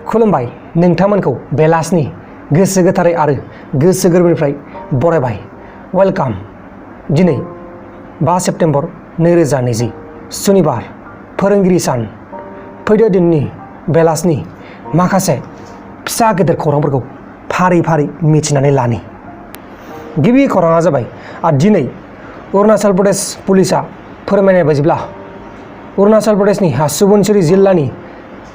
खुलुमबाय नोंथांमोनखौ बेलासिनि गोसो गोथारै आरो गोसो गोरबोनिफ्राय बरायबाय। वेलकाम। दिनै 5 सेप्तेम्बर 2020 सुनिबार फोरोंगिरि सान। फैदो दिननि बेलासिनि माखासे फिसा गेदेर खौरांफोरखौ फारि फारि मिथिनानै लानि। गिबि खौराङा जाबाय दिनै अरुणाचल प्रदेश पुलिसा फोरमायनाय बायदिब्ला अरुणाचल प्रदेशनि सुबनसिरि जिल्लानि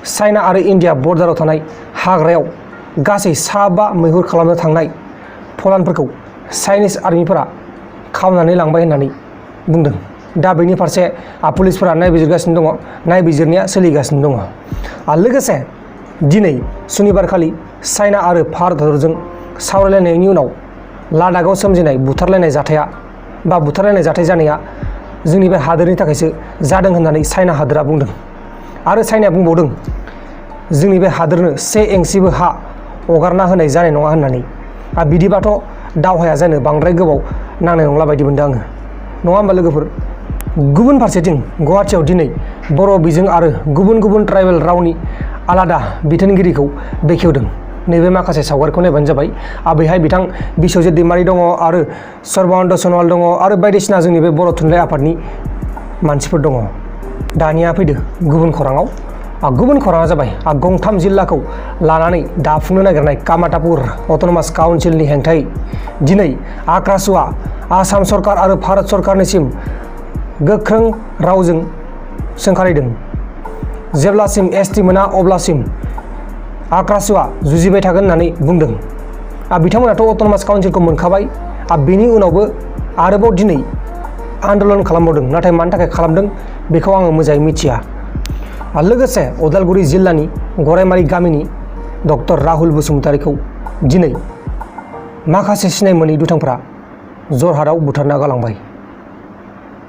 चाइना आरो इन्डिया बर्डाराव थानाय हाग्रायाव गासै 5 मैहुर खालामनो थांनाय फलानफोरखौ चाइनिज आर्मिफोरा खावनानै लांबाय होननानै बुंदों। दा बेनि फारसे पुलिसफोरा नायबिजिरगासिनो दङ, नायबिजिरनाया सोलिगासिनो दङ। लोगोसे दिनै सुनिबारखालि चाइना आरो भारत हादरजों सावरायलायनायनि उनाव लादाखआव सोमजिनाय बुथारलायनाय जाथाय जानाया जोंनि बे हादोरनि थाखायसो जादों होननानै चाइना हादोरा बुंदों। आरो चाइनाया बुंबावदों जोंनि बे हादोरनो 1 इंसिबो हा हगारना होनाय जानाय नङा होननानै। बिदिबाथ' दावहाया जानो बांद्राय गोबाव नांनाय नंला बायदि मोनदों आङो, नङा होमबा लोगोफोर? गुबुन फारसेथिं गुवाहाटियाव दिनै बर' बिजों आरो गुबुन गुबुन ट्राइबेल रावनि आलादा बिथोनगिरिखौ बेखेवदों। नैबे माखासे सावगारिखौ नायबानो जाबाय। बेहाय बिथां बिश्वजित दैमारि दङ आरो सर्बानन्द सनवाल दङ आरो बायदिसिना जोंनि बे बर' थुनलाइ आफादनि मानसिफोर दङ। दानिया फैदो गुबुन खौराङाव। गुबुन खौराङा जाबाय गंथाम जिल्लाखौ लानानै दाफुंनो नागिरनाय कामातापुर अट'नमास काउन्सिलनि हेंथायै दिनै आक्रासुआ आसाम सरकार आरो भारत सरकारनिसिम गोख्रों रावजों सोंखारिदों। जेब्लासिम एसटि मोना अब्लासिम आक्रासुआ जुजिबाय थागोन होननानै बुंदों। बिथांमोनाथ' अट'नमास काउन्सिलखौ मोनखाबाय, बेनि उनावबो आरोबाव दिनै आन्दलन खालामबावदों। नाथाय मानि थाखाय खालामदों बेखौ आङो मोजाङै मिथिया। लोगोसे उदालगुरि जिल्लानि गराइमारि गामिनि डक्टर राहुल बसुमतारीखौ दिनै माखासे सिनाय मोनै दुथांफ्रा जरहाटआव बुथारना गालांबाय।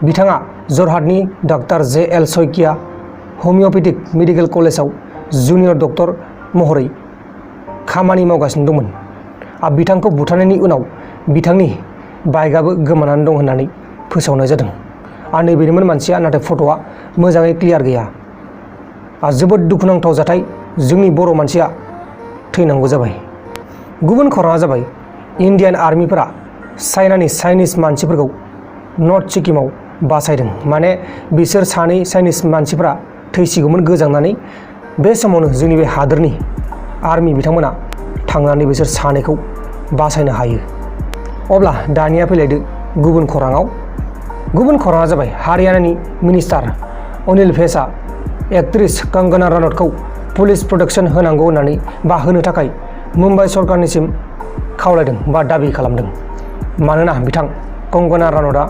बिथाङा जरहाटनि डक्टर JL शइकिया हमिअपेथिक मेडिकेल कलेजाव जुनियर डक्टर महरै खामानि मावगासिनो दंमोन। बिथांखौ बुथारनायनि उनाव बिथांनि बाइकआबो गोमानानै दं होननानै फोसावनाय जादों। नैबेनोमोन मानसिया, नाथाय फट'आ मोजाङै क्लियार गैया। जोबोद दुखुनांथाव जाथाय, जोंनि बर' मानसिया थैनांगौ जाबाय। गुबुन खौराङा जाबाय इन्डियान आर्मिफोरा चाइनानि चाइनिज मानसिफोरखौ नर्थ सिक्किमाव बासायदों। माने बिसोर 2 चाइनिज मानसिफोरा थैसिगौमोन गोजांनानै। बे समावनो जोंनि बे हादोरनि आर्मि बिथांमोना थांनानै बिसोर 2खौ बासायनो हायो। अब्ला दानिया फैलायदो गुबुन खौराङाव। गुबुन खौराङा जाबाय हारियानानि मिनिस्टार अनिल भेसआ एक्ट्रेस कंगना रानौतखौ पुलिस प्रटेक्शन होनांगौ होननानै होनो थाखाय मुम्बाइ सरकारनिसिम खावलायदों दाबि खालामदों। मानोना बिथां कंगना रानौतआ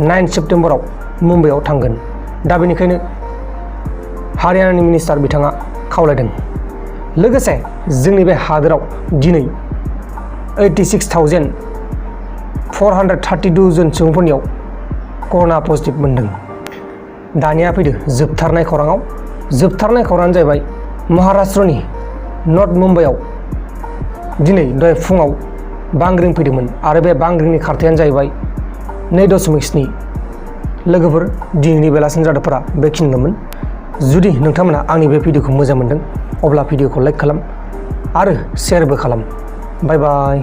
9 सेप्तेम्बराव मुम्बाइआव थांगोन। दा बेनिखायनो हारियानानि मिनिस्टार बिथाङा खावलायदों। लोगोसे जोंनि बे हादोराव दिनै 86,432 जन सुबुंफोरनियाव कर'ना पजिटिभ मोनदों। दानिया फैदो जोबथारनाय खौराङाव। जोबथारनाय खौराङानो जाहैबाय महाराष्ट्रनि नर्थ मुम्बाइआव दिनै दहाय फुङाव बांग्रिं फैदोंमोन आरो बे बांग्रिंनि खारथायानो जाहैबाय 2.7। लोगोफोर, दिनैनि बेलासिनि रादाबफोरा बेखिनिल'मोन। जुदि नोंथांमोना आंनि बे भिडिअखौ मोजां मोनदों अब्ला भिडिअखौ लाइक खालाम आरो शेयारबो खालाम। बाय बाय।